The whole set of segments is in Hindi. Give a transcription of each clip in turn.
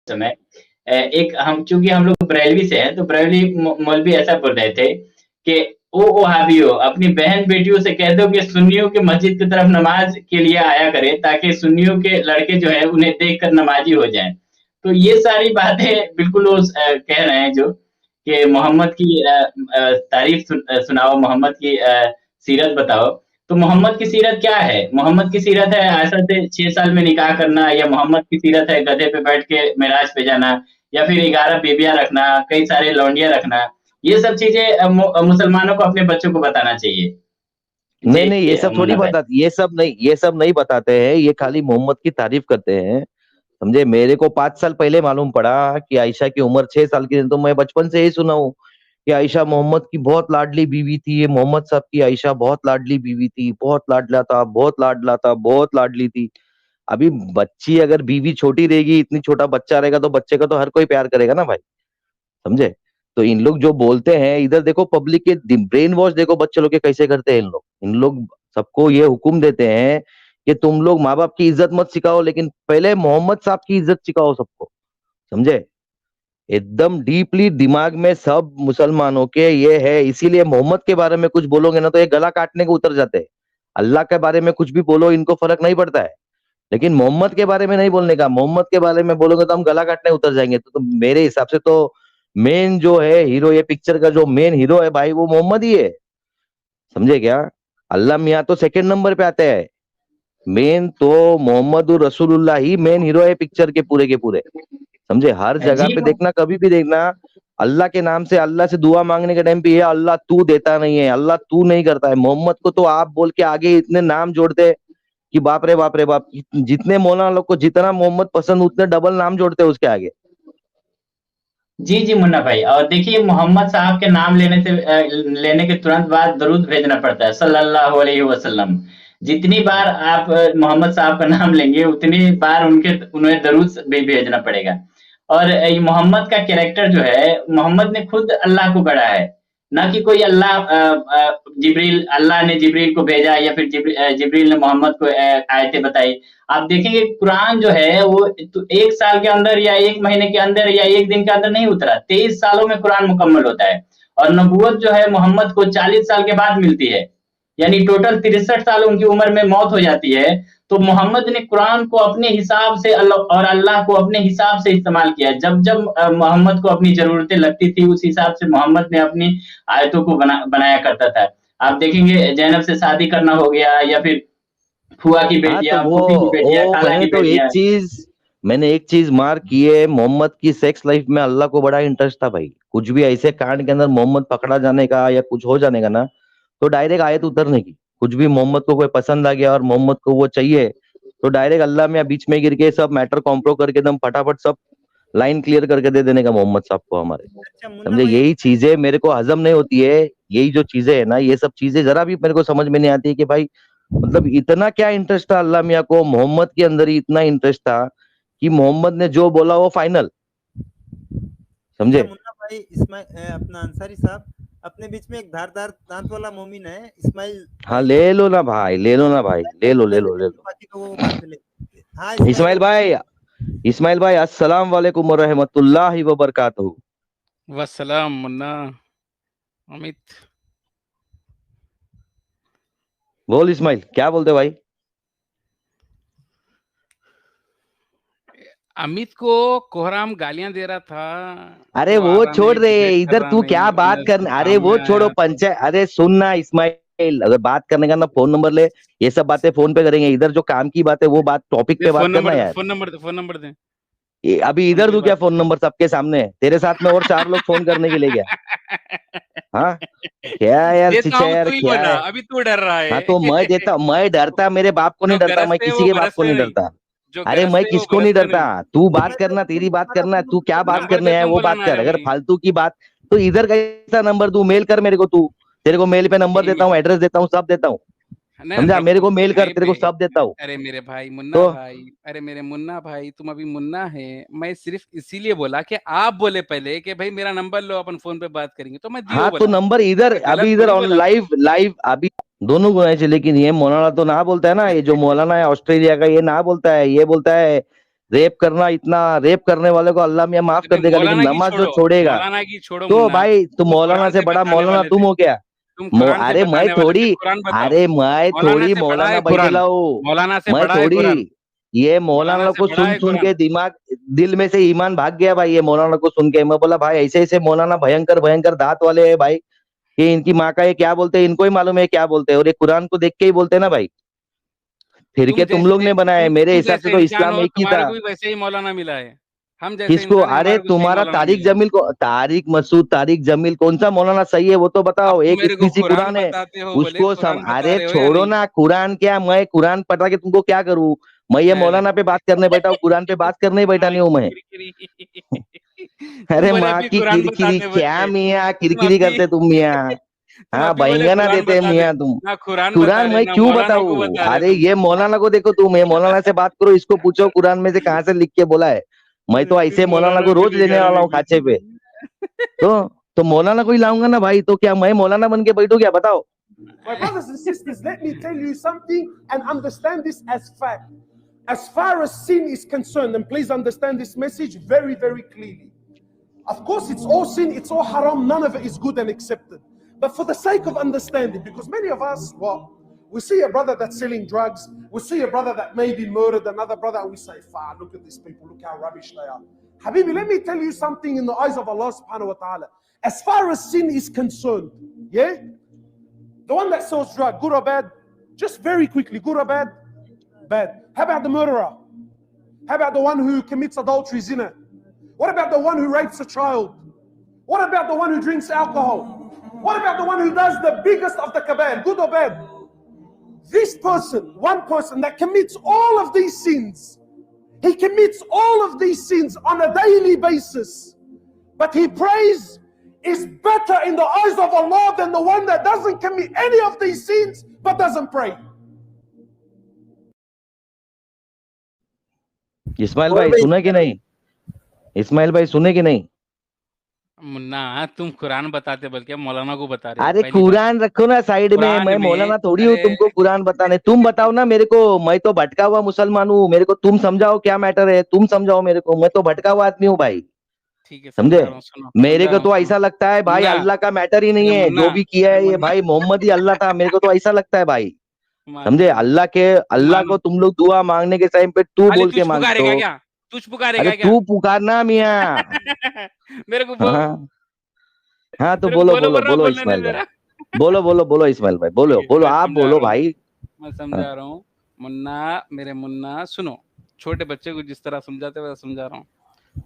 समय एक हम चूंकि हम लोग बरेलवी से हैं तो बरेलवी मौलवी ऐसा बोल रहे थे कि ओ वहाबियो अपनी बहन बेटियों से कह दो कि सुन्नियों के मस्जिद की तरफ नमाज के लिए आया करे ताकि सुन्नियों के लड़के जो है उन्हें देखकर नमाजी हो जाएं। तो ये सारी बातें बिल्कुल वो कह रहे हैं जो कि मोहम्मद की तारीफ सुनाओ, मोहम्मद की सीरत बताओ। तो मोहम्मद की सीरत क्या है? मोहम्मद की सीरत है आयशा से 6 साल में निकाह करना, या मोहम्मद की सीरत है गधे पे बैठ के मेराज पे जाना, या फिर 11 बीबियां रखना, कई सारे लौंडिया रखना। ये सब चीजें मुसलमानों को अपने बच्चों को बताना चाहिए। नहीं जी नहीं, ये सब थोड़ी मुन्ना भाई। बताते, ये सब नहीं बताते हैं, ये खाली मोहम्मद की तारीफ करते हैं। समझे, मेरे को 5 साल पहले मालूम पड़ा कि आयशा की उम्र 6 साल की थी, तो मैं बचपन से ही सुना हूँ कि आयशा मोहम्मद की बहुत लाडली बीवी थी। ये मोहम्मद साहब की आयशा बहुत लाडली बीवी थी, बहुत लाडला था, बहुत लाडला था, बहुत लाडली थी। अभी बच्ची अगर बीवी छोटी रहेगी, इतनी छोटा बच्चा रहेगा, तो बच्चे का तो हर कोई प्यार करेगा ना भाई। समझे। तो इन लोग जो बोलते हैं, इधर देखो पब्लिक के ब्रेन वॉश देखो बच्चे लोग के कैसे करते हैं इन लोग सबको ये हुक्म देते हैं कि तुम लोग माँ बाप की इज्जत मत सिखाओ, लेकिन पहले मोहम्मद साहब की इज्जत सिखाओ सबको। समझे। एकदम डीपली दिमाग में सब मुसलमानों के ये है, इसीलिए मोहम्मद के बारे में कुछ बोलोगे ना तो ये गला काटने को उतर जाते हैं। अल्लाह के बारे में कुछ भी बोलो, इनको फर्क नहीं पड़ता है, लेकिन मोहम्मद के बारे में नहीं बोलने का। मोहम्मद के बारे में बोलोगे तो हम गला काटने उतर जाएंगे। तो मेरे हिसाब से तो मेन जो है हीरो, ये पिक्चर का जो मेन हीरो है भाई, वो मोहम्मद ही है। समझे क्या। अल्लाह मियाँ तो सेकंड नंबर पे आते हैं, मेन तो मोहम्मद रसूलुल्लाह ही मेन हीरो है पिक्चर के पूरे। समझे, हर जगह जी पे देखना, कभी भी देखना, अल्लाह के नाम से, अल्लाह से दुआ मांगने के टाइम पे ये अल्लाह तू देता नहीं है, अल्लाह तू नहीं करता है। मोहम्मद को तो आप बोल के आगे इतने नाम जोड़ते कि बाप रे बाप रे बाप। जितने मौलाना लोग को जितना मोहम्मद पसंद, उतने डबल नाम जोड़ते हैं उसके आगे। जी जी मुन्ना भाई, और देखिए मोहम्मद साहब के नाम लेने के तुरंत बाद दरूद भेजना पड़ता है सल्लल्लाहु अलैहि वसल्लम। जितनी बार आप मोहम्मद साहब का नाम लेंगे उतनी बार उन्हें दरूद भी भेजना पड़ेगा। और ये मोहम्मद का कैरेक्टर जो है, मोहम्मद ने खुद अल्लाह को गढ़ा है, ना कि कोई जिब्रील, अल्लाह ने जिब्रील को भेजा या फिर जिब्रील ने मोहम्मद को आयतें बताई। आप देखेंगे कुरान जो है वो तो 1 साल के अंदर या 1 महीने के अंदर या 1 दिन के अंदर नहीं उतरा, 23 सालों में कुरान मुकम्मल होता है। और नबूवत जो है मोहम्मद को 40 साल के बाद मिलती है, यानी टोटल 63 साल उनकी उम्र में मौत हो जाती है। तो मोहम्मद ने कुरान को अपने हिसाब से और अल्लाह को अपने हिसाब से इस्तेमाल किया। जब जब मोहम्मद को अपनी जरूरतें लगती थी उस हिसाब से मोहम्मद ने अपनी आयतों को बनाया करता था। आप देखेंगे जैनब से शादी करना हो गया, या फिर फुआ की हाँ तो बेटियां, वो फूफी की बेटियां, वो खाला की बेटियां। मैंने एक चीज मार्क की है, मोहम्मद की सेक्स लाइफ में अल्लाह को बड़ा इंटरेस्ट था भाई। कुछ भी ऐसे कांड के अंदर मोहम्मद पकड़ा जाने का या कुछ हो जाने का ना, तो डायरेक्ट आयत उतरने की। कुछ भी मोहम्मद को कोई पसंद आ गया और मोहम्मद को वो चाहिए, तो डायरेक्ट अल्लाह में बीच में गिर के सब मैटर कॉम्प्रो करके एकदम फटाफट सब लाइन क्लियर करके दे देने का मोहम्मद साहब को हमारे। अच्छा मुन्ना समझे, भाई, यही चीजें मेरे को हजम नहीं होती है। यही जो चीजें है ना, ये सब चीजें जरा भी मेरे को समझ में नहीं आती है कि भाई, मतलब इतना क्या इंटरेस्ट था अल्लाह मियाँ को मोहम्मद के अंदर ही, इतना इंटरेस्ट था कि मोहम्मद ने जो बोला वो फाइनल। अच्छा समझे। मुन्ना भाई, इस्माइल अपना अंसारी साहब, अपने बीच में एक धारदार दांत वाला मोमिन है इस्माइल हाँ भाई। ले लो ना भाई, ले लो ना भाई, ले लो ले लो ले लो। बाकी तो वो बाद में ले। हाँ इस्माइल इस्माइल भाई। भाई, इस्माइल भाई, अस्सलाम वालेकुम व रहमतुल्लाहि व बरकातहू। वसलाम मुन्ना अमित। बोल इस्माइल, क्या बोलते भाई। अमित को कोहराम गालियां दे रहा था अरे जो आ वो रहा छोड़ नहीं, रहे, डिबेट कर इधर रहा तू नहीं, क्या बात मैं कर, अरे काम वो में छोड़ो आया था। पंचायत। अरे सुनना इस्माइल, अगर बात करने का ना फोन नंबर ले, ये सब बातें फोन पे करेंगे। इधर जो काम की बात है वो बात टॉपिक दे पे बात फोन करना नंबर, यार। फोन नंबर दे, अभी फोन इधर पे दूं क्या बात फोन नंबर सबके सामने? तेरे साथ में और 4 लोग फोन करने के लिए क्या? हाँ, क्या यार देता चिचा हूँ, यार, तू ही क्या बोला, है। अभी तू डर रहा हाँ है। तो मैं देता, मैं डरता, मेरे बाप को नहीं जो डरता, मैं गरजते किसी वो के बाप को बरसते नहीं नहीं, डरता। जो अरे मैं गरजते वो किसको नहीं बरसते डरता। नहीं। तू बात इस्माइल करना, भाई तेरी बात तुम्हारा करना, फोन तू क्या नंबर बात नंबर करने दे, है तुम वो बात बुलाना कर। रहे अगर भाई। फालतू की बात, तो इधर कैसा नंबर दूं, मेल कर मेरे को तू। तेरे को मेल पे नंबर देता हूँ, एड्रेस देता हूँ, सब देता हूँ। नहीं समझा, मेरे को मेल कर, यहीं तेरे पे। को सब देता हूँ। अरे मेरे भाई मुन्ना तो भाई, अरे मेरे मुन्ना भाई, तुम अभी मुन्ना है। मैं सिर्फ इसीलिए बोला कि आप बोले पहले कि भाई मेरा नंबर लो, अपन फोन पे बात करेंगे, तो मैं जियो हाँ तो बोला। नंबर इधर, मैं अभी गलत इधर थोड़ी ऑन बोला। लाइव लाइव अभी दोनों गुना चाहिए। लेकिन ये मौलाना तो ना बोलता है ना, ये जो मौलाना है ऑस्ट्रेलिया का, ये ना बोलता है, ये बोलता है रेप करना, इतना रेप करने वाले को अल्लाह मियां माफ कर देगा, लेकिन मौलाना की नमाज जो छोड़ो, छोड़ेगा मौलाना की छोड़ो तो मुन्ना, भाई तुम तुम मौलाना कुरान से से बड़ा बताने मौलाना वाले तुम थे, हो क्या? तुम कुरान से अरे मैं बताने वाले थे, थोड़ी, कुरान बताओ। अरे मैं मौलाना थोड़ी से बड़ा मौलाना है बैठे कुरान, लाऊं, मौलाना से मैं बड़ा है कुरान, थोड़ी। ये मौलाना मौलाना से को बड़ा सुन है सुन कुरान। के दिमाग, दिल में से ईमान भाग गया भाई। ये मौलाना को सुन के मैं बोला भाई ऐसे ऐसे मौलाना भयंकर भयंकर दांत वाले है भाई, कि इनकी माँ का ये क्या बोलते हैं इनको ही मालूम है क्या बोलते हैं, और ये कुरान को देख के ही बोलते हैं ना भाई। फिर के तुम लोग ने बनाए, मेरे तुम हिसाब से जैसे तो इंसान इस्लाम हो, एक ही तुम्हारे था। को भी वैसे ही मौलाना मिला है। हम जैसे किसको? इंसान है, अरे हमारे को सही तुम्हारा मौलाना तारिक मिला है। जमील को, तारिक मसूद, तारिक जमील, कौन सा मौलाना सही है वो तो अब बताओ। तुम एक मेरे को इतनी सी कुरान कुरान है, बताते हो, बोले उसको कुरान बता अरे रहे हो या छोड़ो नहीं? ना, कुरान क्या, मैं कुरान पढ़ा के तुमको क्या करूं? मैं ये अरे मौलाना पे बात करने बैठा हूँ, कुरान पे बात करने ही बैठा माँ नहीं हूं की मैं। किरकिरी। तुम अरे बोले माँ अभी की कुरान किरकिरी बताते क्या बोले, मियाँ, तुम किरकिरी अभी करते तुम मियाँ। तुम हाँ अभी बोले बैंगना कुरान देते बता दे, मियाँ तुम। ना कुरान बता कुरान रहे मैं ना क्यों मौलाना को बताऊं? बता रहे अरे तुम। ये मौलाना को देखो तुम, ये मौलाना से बात करो, इसको पूछो कुरान में से कहाँ से लिख के बोला है। मैं तो तुम ऐसे मौलाना मौलाना को को रोज लेने दिखा वाला रहे हूँ खाचे पे। तो तो मौलाना को ही लाऊंगा ना भाई, तो क्या मैं मौलाना बन के बैठू क्या? बताओ। My brothers and sisters, let me tell you something and understand this as fact. As far as sin is concerned, and please understand this message very, very clearly. Of course, it's all sin, it's all haram, none of it is good and accepted. But for the sake of understanding, because many of us, well, we see a brother that's selling drugs, we see a brother that maybe murdered another brother, and we say, "Far, look at these people, look how rubbish they are." Habibi, let me tell you something in the eyes of Allah subhanahu wa ta'ala. As far as sin is concerned, yeah? The one that sells drug, good or bad? Just very quickly, good or bad? Bad. How about the murderer? How about the one who commits adultery, zina? What about the one who rapes a child? What about the one who drinks alcohol? What about the one who does the biggest of the kabair, good or bad? This person, one person that commits all of these sins, he commits all of these sins on a daily basis, but he prays, is better in the eyes of Allah than the one that doesn't commit any of these sins but doesn't pray. Ismail भाई सुने कि नहीं? इस्माइल भाई सुने कि नहीं? मुन्ना तुम कुरान बताते बल्कि मौलाना को बता रहे हो। अरे पहली बात, कुरान रखो ना साइड में, कुरान मैं में, मौलाना थोड़ी हूँ अरे तुमको कुरान बताने। तुम बताओ ना मेरे को, मैं तो भटका हुआ मुसलमान हूँ, मेरे को तुम समझाओ क्या मैटर है, तुम समझाओ मेरे को, मैं तो भटका हुआ आदमी हूँ भाई। ठीक है, समझे? समझा रहा हूँ, सुनो, मेरे समझा को रहा हूँ, तो सुनो। ऐसा लगता है भाई मुन्ना, अल्लाह का मैटर ही नहीं अरे है, मुन्ना, जो भी किया अरे है ये मुन्ना, भाई मोहम्मद ही अल्लाह था, मेरे को तो ऐसा लगता है भाई। मालूम समझे? है, अल्लाह को मालूम। तुम लोग दुआ मांगने के टाइम पे तू खाली बोल के तुझ मांगते पुकारेगा हो। क्या? तुझ अरे पुकारेगा क्या? तू पुकारना मियाँ। मेरे को हाँ हाँ, तो मेरे को बोलो बोलो बोलो बोल रहा, बोलो बोलने दे इस्माइल भाई, मेरा। बोलो बोलो बोलो इस्माइल भाई, बोलो ठीक है, बोलो, मैं आप समझा बोलो रहा हूँ, भाई। मैं हाँ समझा रहा हूँ। मुन्ना, मेरे मुन्ना सुनो, छोटे बच्चे को जिस तरह समझाते वैसा समझा रहा हूँ।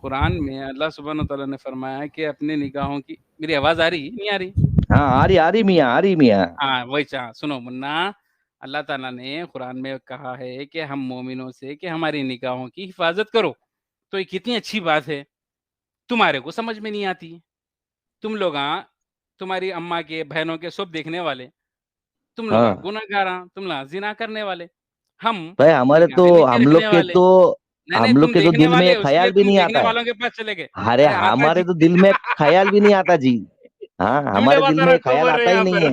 कुरान में अल्लाह सुब्हानहू तआला ने फरमाया कि अपने निगाहों की, मेरी आवाज आ रही नहीं आ रही? हाँ, आ रही मियाँ, आ रही मियाँ। हाँ वही चाह सुनो मुन्ना, अल्लाह ताला ने कुरान में कहा है कि हम मोमिनों से कि हमारी निगाहों की हिफाजत करो। तो ये कितनी अच्छी बात है, तुम्हारे को समझ में नहीं आती। तुम लोग तुम्हारी अम्मा के, बहनों के सब देखने वाले, तुम लोग हाँ गुनहगार, तुम लोग जिना करने वाले, हम भाई हमारे तो, निगाहें नीचे रखने वाले। नहीं नहीं, हम लोग तुम के तो देखने दिल में वाले ये हो इसलिए ख्याल भी तुम नहीं देखने आता है। वालों के पास चले गए। अरे अरे आता हमारे जी। तो दिल में ख्याल भी नहीं आता जी। हाँ, झूठे हमारे दिल बात में रखो ख्याल बोल रहे आता ही यहाँ नहीं पर, है।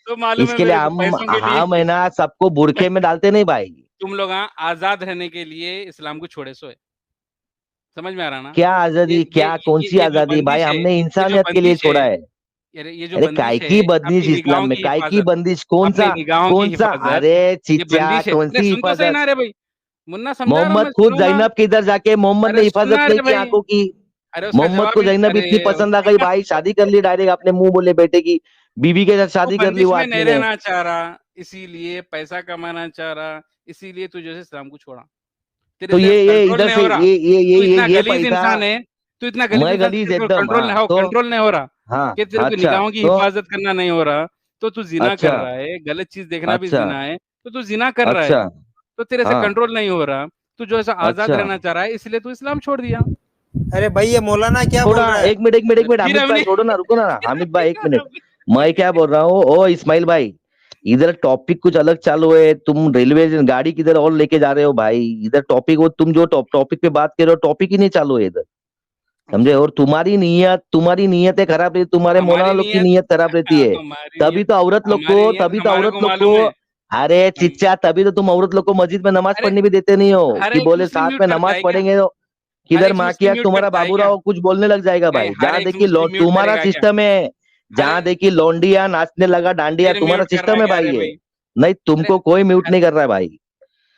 तो मालूम है इसके लिए मेरे को हम पैसों के हम लिए। है ना सबको बुरखे में डालते नहीं भाई। तुम लोग आजाद रहने के लिए इस्लाम को छोड़े सोए, समझ में आ रहा ना? क्या आजादी, क्या कौन सी ये जो आजादी भाई, बंदिश है, हमने ये जो इंसानियत के लिए बंदिश है, छोड़ा है। अरे ये जो अरे काय बंदिश है, की बंदिश अपनी इस्लाम निगाहों में, की काय की हिफाजत, बंदिश, अपनी निगाहों की कौन सा? हिफाजत, अरे ये चिच्चा बंदिश है। कौन अरे सी सुन तो सही हिफाजत? ना रे भाई, मुन्ना समझा रहा हूँ मैं, मोहम्मद खुद सुनो ना। जैनब के इधर जाके मोहम्मद ने अरे हिफाजत सुनना नहीं रे की भाई, आंखों की। अरे उसका मोहम्मद जवाब को ही नहीं, जैनब इतनी पसंद आ गई भाई, शादी कर ली डायरेक्ट, अपने मुंह बोले बेटे की बीवी के साथ वो शादी कर ली बंदिश वो में आदमी नहीं ने। रहना चाह रहा, इसीलिए पैसा कमाना चाह रहा, इसीलिए तू जो है इस्लाम को छोड़ा। तेरे तो से ये कंट्रोल इधर नहीं से हो रहा। तू इतना ये गलीज पैसा, इंसान है, तू इतना गलीज मैं इंसान, गलीज तेरे को एकदम, कंट्रोल हाँ नहीं हो, तो, कंट्रोल नहीं हो रहा हाँ कि तेरे को अच्छा निगाहों की तो, हिफाजत करना नहीं हो रहा, तो तू जिना कर अच्छा रहा है, गलत चीज देखना भी अच्छा जिना है, तो तू जिना कर रहा है, अच्छा, तो तेरे से हाँ कंट्रोल नहीं हो रहा, तू जो ऐसा आजाद अच्छा। रहना चाह रहा है, इसलिए तू इस्लाम छोड़ दिया। अरे भाई ये मौलाना क्या बोल थोड़ा रहा है? एक मिनट फिर हामिद भाई हमने छोड़ो ना, रुको ना हामिद भाई एक मिनट। मैं क्या बोल रहा हूँ, ओ इस्माइल भाई, इधर टॉपिक कुछ अलग चालू है, तुम रेलवे गाड़ी किधर और लेके जा रहे हो भाई। इधर टॉपिक, वो तुम जो टॉपिक पे बात कर रहे हो टॉपिक ही नहीं चालू है इधर। समझे? अच्छा, और तुम्हारी नीयतें खराब रहती, तुम्हारे मौलाना हमारी लोग की नीयत, नीयत खराब रहती है। हमारी नीयत, हमारी तभी तो नीयत औरत हमारे लोग को को मालूम है। अरे चिच्चा, तभी तो तुम औरत लोग को मस्जिद में नमाज अरे पढ़ने भी देते नहीं हो हर कि एक बोले मुस्लिम साथ म्यूट में करता नमाज है क्या? पढ़ेंगे तो हर किधर एक माँ की मुस्लिम आंख, म्यूट तुम्हारा करता है बाबू क्या? राव कुछ बोलने लग जाएगा नहीं, भाई। हर जहाँ एक देखी मुस्लिम म्यूट तुम्हारा करेगा क्या? सिस्टम है, जहाँ अरे देखी लौंडिया नाचने लगा डांडिया, फिर तुम्हारा म्यूट कर रहा सिस्टम है है क्या? भाई अरे ये। भाई, नहीं, अरे तुमको कोई म्यूट हर नहीं कर रहा है भाई।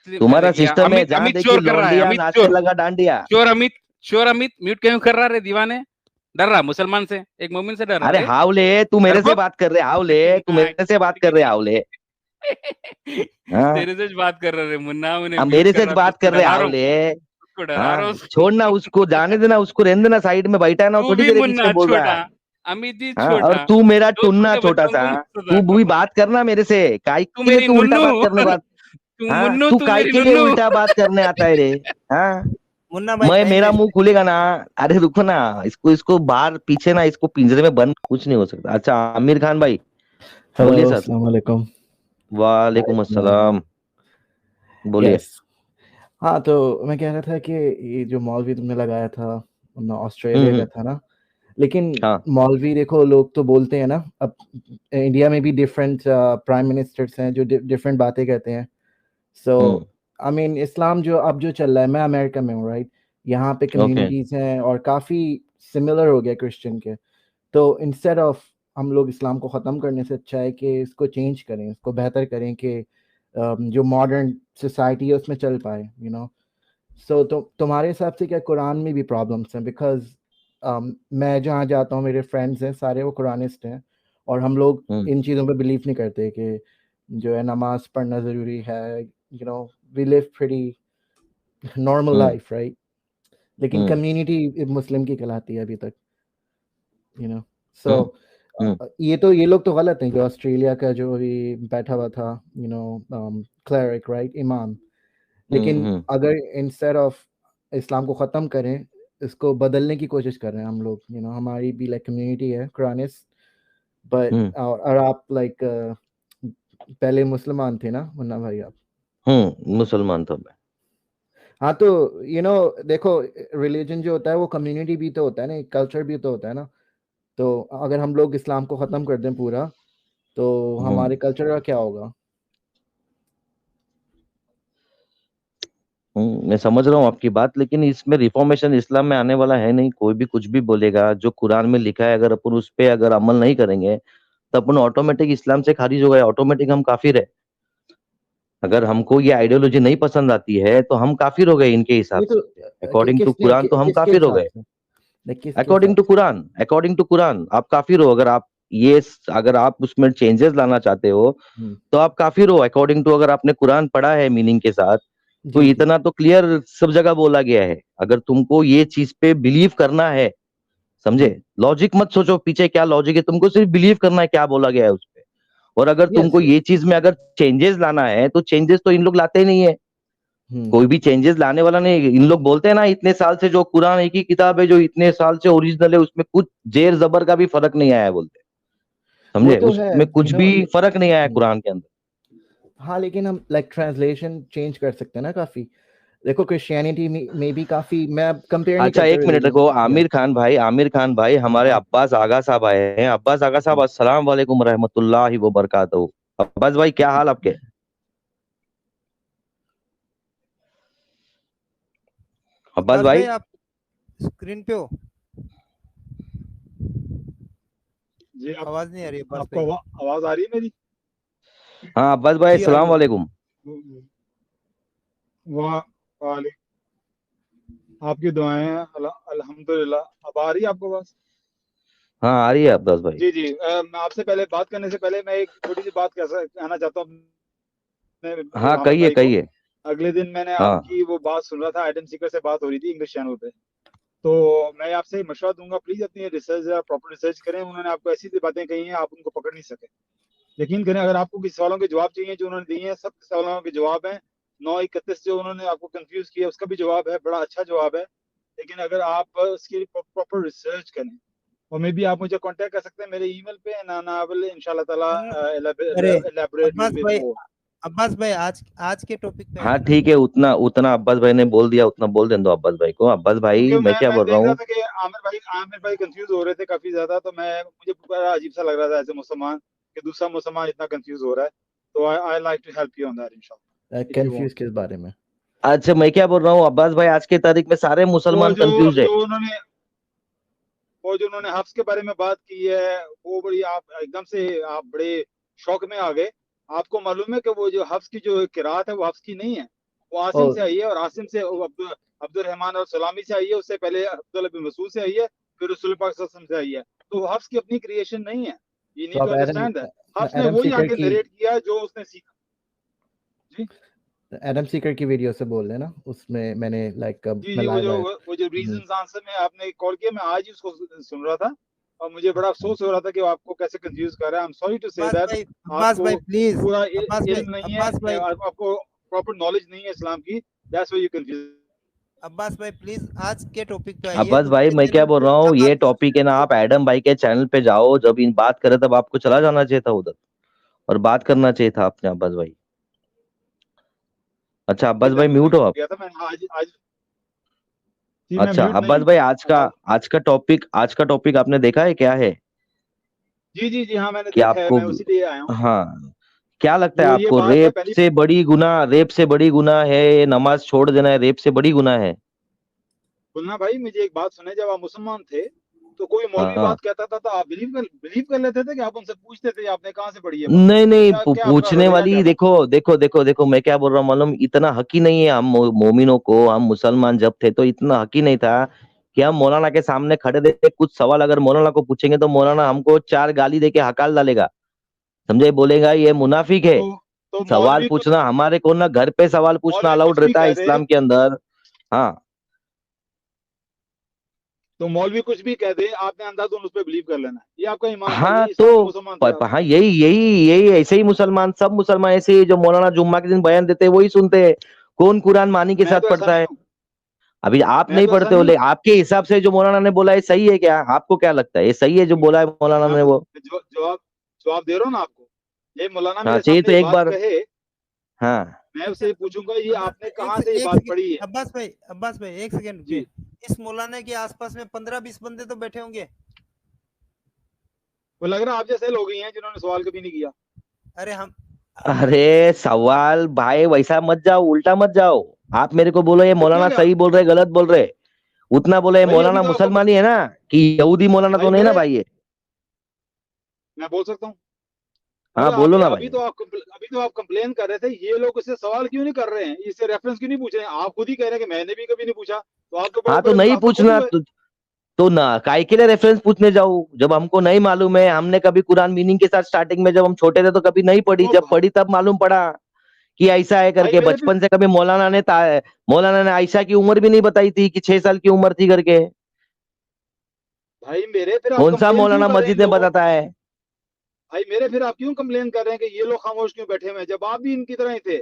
अरे तुम्हारा या सिस्टम है, अमित जहाँ अमित देखी शोर कर रहा है, लौंडिया अमित नाचने शोर लगा डांडिया। शोर अमित शोर अमित म्यूट क्यों कर रहा रे दीवाने? डर रहा मुसलमान से, एक मोमिन से डर रहा अरे रे? हावले, तू मेरे से डरपोक। बात कर रहे, हावले तू ना मेरे से बात कर रहे, हावले। हाँ, तेरे से बात कर रहे रे मुन्ना, उन्हें अब म्यूट मेरे कर से रहा, मैं बात उसको कर रहे, डरा रहा हूँ, हावले। उसको डरा रहा हाँ, हूँ। छोड़ना उसको, जाने देना उसको, रहने देना, साइड में बैठा है ना, वो तू थोड़ी भी तेरे बीच मुन्ना में बोल रहा छोटा, है। अमित जी हाँ, और छोटा, तू मेरा दो टुन्ना छोटे छोटा बच्चों सा, को मुझसे तू ज्यादा। भी बात करना मेरे से, काय तू के लिए मेरी तू उल्टा नुन्नू, बात करने बात। तू हाँ, मुन्नू, तू तू काय मेरी के लिए नुन्नू। उल्टा बात करने आता है रे। हाँ, मुन्ना भाई मैं, टाइम मेरा वेस्ट मुंह खुलेगा ना, अरे रुको ना, इसको इसको बाहर पीछे ना, इसको पिंजरे में बंद, कुछ नहीं हो सकता। अच्छा आमिर खान भाई, बोलिए हेलो, सर। अस्सलाम वालेकुम। वालेकुम अस्सलाम, बोलिए। यस। हाँ, तो मैं कह रहा था कि ये जो मौलवी तुमने लगाया था, ना ऑस्ट्रेलिया का हम्म। था ना, लेकिन हाँ। मौलवी देखो, लोग तो बोलते हैं ना, अब इंडिया में भी डिफरेंट प्राइम मिनिस्टर्स हैं जो डिफरेंट बातें कहते हैं। सो आई मीन इस्लाम जो अब जो चल रहा है, मैं अमेरिका में हूँ, राइट? यहाँ पे ओके। कम्युनिटीज़ हैं और काफ़ी सिमिलर हो गया क्रिश्चियन के। तो इंस्टेड ऑफ हम लोग इस्लाम को ख़त्म करने से अच्छा है कि इसको चेंज करें, इसको बेहतर करें कि जो मॉडर्न सोसाइटी है उसमें चल पाए, यू नो। सो तो तुम्हारे हिसाब से क्या कुरान में भी प्रॉब्लम्स हैं? बिकॉज मैं जहाँ जाता हूँ, मेरे फ्रेंड्स हैं सारे, वो कुरानिस्ट हैं, और हम लोग इन चीज़ों पे बिलीव नहीं करते कि जो है नमाज पढ़ना ज़रूरी है, you know. We live pretty normal life, right? लेकिन कम्युनिटी मुस्लिम की कहलाती है अभी तक, यू नो। सो ये लोग तो गलत हैं, जो ऑस्ट्रेलिया का जो अभी बैठा हुआ था, यू नो, क्लरिक, राइट, इमाम। लेकिन अगर इंस्टेड ऑफ इस्लाम को ख़त्म करें, इसको बदलने की कोशिश कर रहे हैं हम लोग, यू नो। हमारी भी लाइक कम्युनिटी है कुरानिस्ट, बट और आप लाइक पहले मुसलमान थे ना मुन्ना भाई आप? मुसलमान था मैं। हाँ, तो यू नो देखो, रिलीजन जो होता है वो कम्युनिटी भी तो होता है ना, एक कल्चर भी तो होता है ना। तो अगर हम लोग इस्लाम को ख़त्म कर दें पूरा, तो हमारे कल्चर का क्या होगा? मैं समझ रहा हूँ आपकी बात, लेकिन इसमें रिफॉर्मेशन इस्लाम में आने वाला है नहीं। कोई भी कुछ भी बोलेगा, जो कुरान में लिखा है, अगर अपन उस पे अगर अमल नहीं करेंगे तो अपन ऑटोमेटिक इस्लाम से खारिज हो गए, ऑटोमेटिक हम काफिर है। अगर हमको ये आइडियोलॉजी नहीं पसंद आती है तो हम काफिर हो गए इनके हिसाब ये तो से, अकॉर्डिंग टू कुरान तो हम किसके काफिर हो हिसाब गए। से? लाइक किसके अकॉर्डिंग हिसाब टू से? कुरान, अकॉर्डिंग टू कुरान आप काफिर हो। अगर आप ये, अगर आप उसमें चेंजेस लाना चाहते हो तो आप काफिर हो अकॉर्डिंग टू, अगर आपने कुरान पढ़ा है मीनिंग के साथ, तो जी जी। इतना तो क्लियर सब जगह बोला गया है। अगर तुमको ये चीज पे बिलीव करना है, समझे, लॉजिक मत सोचो पीछे क्या लॉजिक है, तुमको सिर्फ बिलीव करना है क्या बोला गया है उस पे। और अगर यस। तुमको ये चीज में अगर चेंजेस लाना है तो चेंजेस तो इन लोग लाते ही नहीं है। कोई भी चेंजेस लाने वाला नहीं। इन लोग बोलते हैं ना, इतने साल से जो कुरान एक ही किताब है जो इतने साल से ओरिजिनल है, उसमें कुछ जेर जबर का भी फर्क नहीं आया है बोलते, वो समझे, तो है, उसमें कुछ यू भी नो। फर्क नहीं आया कुरान के अंदर। हाँ, लेकिन हम लाइक ट्रांसलेशन चेंज कर सकते हैं ना काफी। देखो क्रिश्चियनिटी में भी काफी, मैं कंपेयर नहीं अच्छा करता एक मिनट रखो, रिलीजन। आमिर खान भाई, आमिर खान भाई, हमारे अब्बास आगा साहब आए हैं। अब्बास आगा साहब, अस्सलाम वालेकुम रहमतुल्लाहि व बरकातहू। अब्बास भाई क्या हाल आपके? अब्बास अब्बास भाई भाई, आप स्क्रीन पे हो? जी आवाज नहीं आ रही अब्बास आपको भाई। आवाज आ रही है मेरी? हाँ अब्बास भाई, जी आ रही अस्सलाम है। वालेकुम। वाह, आपकी दुआएं हैं, अल्हम्दुलिल्लाह। अब आ रही है आपको बात? हाँ आ रही है अब्बास भाई। जी जी। मैं आपसे पहले बात करने से पहले मैं एक छोटी सी बात कहना चाहता हूँ अपने हाँ मोहम्मद कहिए भाई को। कहिए। अगले दिन मैंने हाँ। आपकी वो बात सुन रहा था, आइडन सीकर से बात हो रही थी इंग्लिश चैनल पे। तो मैं आपसे मशवरा दूंगा, प्लीज अपनी रिसर्च या प्रॉपर रिसर्च करें। उन्होंने आपको ऐसी सी बातें कही हैं, आप उनको पकड़ नहीं सके। यकीन करें, अगर आपको किसी सवालों के जवाब चाहिए जो उन्होंने दिए हैं, सब सवालों के जवाब हैं। 9:31 जो उन्होंने आपको कंफ्यूज किया उसका भी जवाब है, बड़ा अच्छा जवाब है। लेकिन अगर आप उसकी प्रॉपर रिसर्च करें, और मे बी आप मुझे कांटेक्ट कर सकते हैं मेरे ईमेल पे, ना विल इंशाल्लाह ताला अरे एलैबोरेट अब्बास विद भाई, मोर। अब्बास भाई आज के टॉपिक पे हाँ आइए ना। ठीक है, उतना उतना अब्बास भाई ने बोल दिया, उतना बोल दें दो अब्बास भाई को। अब्बास भाई क्योंकि मैं क्या मैं बोल रहा देख रहा हूँ, था कि आमिर भाई कंफ्यूज हो रहे थे काफी ज्यादा, तो मुझे बड़ा अजीब सा लग रहा था ऐसे मुसलमान कि दूसरा मुसलमान इतना कंफ्यूज हो रहा है। तो I like to help you on that inshallah. if you confuse want. किस बारे में? अच्छा मैं क्या बोल रहा हूँ अब्बास भाई, आज की तारीख में सारे वो मुसलमान जो कंफ्यूज है। जो उन्होंने हफ्स के बारे में बात की है वो बड़ी आप एकदम से आप बड़े शौक में आ गए। आपको मालूम है कि वो जो हफ्स की जो किरात है वो हफ्स की नहीं है, वो आसिम से आई है, और आसिम से अब्दुल रहमान और सलामी से आई है, उससे पहले अब्दुल्लाह बिन मसूद से आई है, फिर रसूल पाक सल्लल्लाहु अलैहि वसल्लम से आई है। तो वो हफ्स की अपनी क्रिएशन नहीं है, ये तो नीड टू आप अंडरस्टैंड दैट। हफ्स ने एडम वही सीकर आके की नरेट किया जो उसने सीखा। जी एडम सीकर की वीडियो से बोल रहे ना, उसमें मैंने लाइक जी जी, वो जो रीजंस आंसर में आपने कॉल किया, मैं आज ही उसको सुन रहा था और मुझे बड़ा अफसोस हो रहा था कि वो आपको कैसे कंफ्यूज कर रहा है। आई एम सॉरी टू से अब्बास दैट भाई आपको प्लीज, पूरा अब्बास भाई, इल्म नहीं है, अब्बास भाई, आपको प्रॉपर नॉलेज नहीं है इस्लाम की, that's why you confuse. Abbas भाई प्लीज आज के टॉपिक पे आइए। अब्बास भाई मैं क्या बोल रहा हूँ, ये टॉपिक है ना, आप एडम भाई के चैनल पे जाओ, जब इन बात करे तब आपको चला जाना चाहिए था उधर और बात करना चाहिए था आपने अब्बास भाई। अच्छा अब्बास भाई म्यूट हो आप? गया था मैंने आज जी, मैं अच्छा म्यूट नहीं अब्बास हूँ। भाई, आज का टॉपिक आपने देखा है क्या है? जी जी जी हाँ, मैंने कि देखा है, आपको, मैं उसी लिए आया हूँ। हाँ, क्या लगता है जो ये आपको, बात है पहली, रेप से बड़ी गुनाह है नमाज छोड़ देना, है रेप से बड़ी गुनाह है? बोलना भाई मुझे एक बात सुने, जब आप मुसलमान थे तो कोई मौलवी हाँ बात कहता था तो आप बिलीव कर लेते थे कि आप उनसे पूछते थे आपने कहाँ से पढ़ी है बात? नहीं नहीं, क्या आपका पूछने रवैया वाली, क्या था? देखो मैं क्या बोल रहा हूँ मालूम, इतना हक ही नहीं है हम मोमिनों को। हम मुसलमान जब थे तो इतना हक ही नहीं था कि हम मौलाना के सामने खड़े रहते, कुछ सवाल अगर मौलाना को पूछेंगे तो मौलाना हमको 4 गाली देके हकाल डालेगा, समझे, बोलेगा ये मुनाफिक है। तो सवाल पूछना हमारे को ना, घर पे सवाल पूछना मौलवी अलाउड कुछ भी रहता है कह दे, इस्लाम के अंदर। हाँ तो मौलवी कुछ भी कह दे, आपने अंदाज़न उस पर बिलीव कर लेना, ये आपका ईमान था, हाँ ये इस तरह के तो मुसलमान थे आप। हाँ, यही ऐसे ही मुसलमान, सब मुसलमान ऐसे ही, जो मौलाना जुम्मा के दिन बयान देते हैं वही सुनते हैं। कौन कुरान मानी के मैं साथ तो ऐसा पढ़ता नहीं है? हूँ, अभी आप मैं नहीं तो ऐसा पढ़ते नहीं बोले, हूँ। आपके हिसाब से जो मौलाना ने बोला है सही है क्या? आपको क्या लगता है ये सही है जो बोला है मौलाना मैं ने वो? जवाब दे रहा हूँ ना आपको। ये मौलाना हाँ मेरे चाहिए सामने तो ये एक बात बार। कहे, हाँ मैं उससे पूछूंगा ये आपने कहाँ से ये एक बात पढ़ी है? अब्बास भाई एक सेकंड जी, रुकिए। इस मौलाना के आसपास में 15-20 बंदे तो बैठे होंगे। वो लग रहा है आप जैसे लोग ही हैं जिन्होंने सवाल कभी नहीं किया। अरे हम अरे सवाल भाई वैसा मत जाओ, उल्टा मत जाओ। आप मेरे को बोलो ये उल्टा मौलाना क्या सही बोल रहे गलत बोल रहे, उतना बोले ये भाई? अभी मौलाना तो आपको मुसलमान ही है ना, कि यहूदी मौलाना तो भाई नहीं ना मेरे भाई ये? मैं बोल सकता हूँ। हाँ मतलब बोलो अभी ना अभी भाई। तो आप कंप्लेन कर रहे थे, ये लोग इससे सवाल क्यों नहीं कर रहे हैं, इससे रेफरेंस क्यों नहीं पूछ रहे हैं? आप खुद ही कह रहे हैं कि मैंने भी कभी नहीं पूछा, तो आप तो बड़े हाँ तो बड़े नहीं मुनाफिक खुद पूछना हुए। तो ना काय के लिए रेफरेंस पूछने जाऊं जब हमको नहीं मालूम है? हमने कभी कुरान मीनिंग के साथ स्टार्टिंग में जब हम छोटे थे तो कभी नहीं पढ़ी, तो जब पढ़ी तब मालूम पड़ा कि ऐसा है भाई करके। मेरे फिर बचपन से कभी मौलाना ने आयशा की उम्र भी नहीं बताई थी कि 6 साल की उम्र थी करके। भाई मेरे फिर आप कौन सा कंप्लेन क्यों मौलाना कर रहे हैं मस्जिद इन में लोगों? बताता है? भाई मेरे फिर आप क्यों कंप्लेन कर रहे हैं कि ये लोग खामोश क्यों बैठे हुए हैं, जब आप भी इनकी तरह ही थे?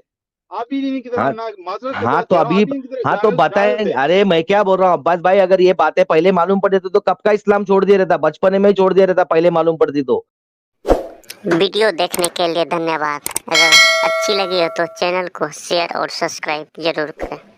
आप भी इनकी तरह, हाँ ना माजरत से हाँ बात तो कह रहा हूँ, अभी, आप भी इनकी तरह हाँ तो जाहिल बताएं। थे। अरे मैं क्या बोल रहा हूँ अब्बास भाई, अगर ये बातें पहले मालूम पड़ती तो कब का इस्लाम छोड़ दिया रहता, बचपन में ही छोड़ दिया रहता पहले मालूम पड़ती तो। वीडियो देखने के लिए धन्यवाद। अगर अच्छी लगी हो तो चैनल को शेयर और सब्सक्राइब जरूर करें।